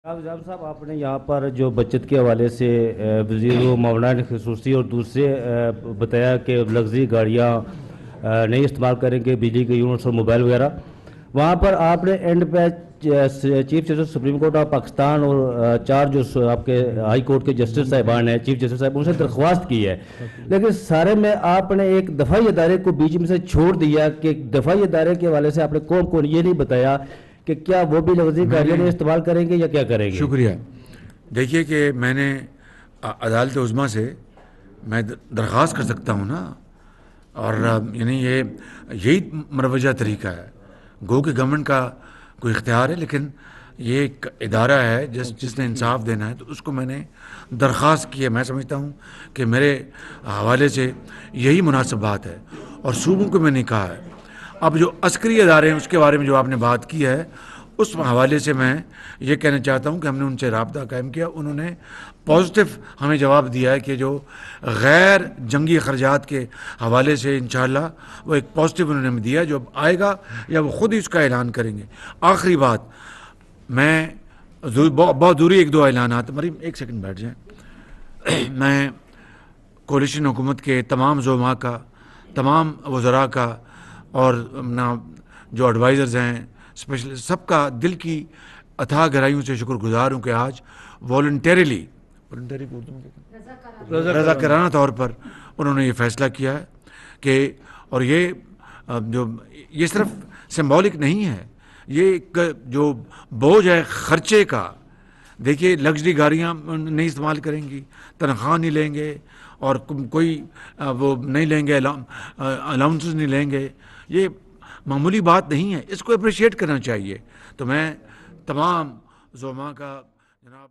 جام صاحب، آپ نے یہاں پر جو بچت کے حوالے سے وزیر و معاونین خصوصی اور دوسرے بتایا کہ لگژری گاڑیاں نہیں استعمال کریں گے، بجلی کے یونٹس اور موبائل وغیرہ، وہاں پر آپ نے اینڈ پہ chief justice supreme court of Pakistan اور چار جو آپ کے ہائی کورٹ کے جسٹس صاحبان ہیں، چیف جسٹس صاحب، ان سے درخواست کی ہے، لیکن سارے میں آپ نے ایک دفاعی ادارے کو بیچ میں سے چھوڑ دیا کہ دفاعی ادارے کے حوالے سے آپ نے قوم کو یہ نہیں بتایا کہ کیا وہ بھی لگژری گاڑیاں نہیں استعمال کریں گے یا کیا کریں گے؟ شکریہ. دیکھیے کہ میں نے عدالت عظمیٰ سے میں درخواست کر سکتا ہوں نا، اور یعنی یہی مروجہ طریقہ ہے. گو کہ گورنمنٹ کا کوئی اختیار ہے، لیکن یہ ایک ادارہ ہے جس نے انصاف دینا ہے، تو اس کو میں نے درخواست کی ہے. میں سمجھتا ہوں کہ میرے حوالے سے یہی مناسب بات ہے، اور صوبوں کو میں نے کہا ہے. اب جو عسکری ادارے ہیں اس کے بارے میں جو آپ نے بات کی ہے، اس حوالے سے میں یہ کہنا چاہتا ہوں کہ ہم نے ان سے رابطہ قائم کیا. انہوں نے پازیٹیو ہمیں جواب دیا ہے کہ جو غیر جنگی اخراجات کے حوالے سے انشاءاللہ وہ ایک پازیٹیو انہوں نے ہمیں دیا، جو اب آئے گا یا وہ خود ہی اس کا اعلان کریں گے. آخری بات، میں بہت دوری ایک دو اعلانات. مریم ایک سیکنڈ بیٹھ جائیں. میں کولیشن حکومت کے تمام زعماء کا، تمام وزراء کا، اور جو ایڈوائزرز ہیں، اسپیشل سب کا دل کی اتھاہ گہرائیوں سے شکر گزار ہوں کہ آج والنٹیرلی رضاکارانہ طور پر انہوں نے یہ فیصلہ کیا ہے کہ، اور یہ صرف سمبولک نہیں ہے، یہ جو بوجھ ہے خرچے کا. دیکھیے، لگژری گاڑیاں نہیں استعمال کریں گی، تنخواہ نہیں لیں گے، اور کوئی وہ نہیں لیں گے، الاؤنسز نہیں لیں گے. یہ معمولی بات نہیں ہے، اس کو اپریشیٹ کرنا چاہیے. تو میں تمام زعماء کا جناب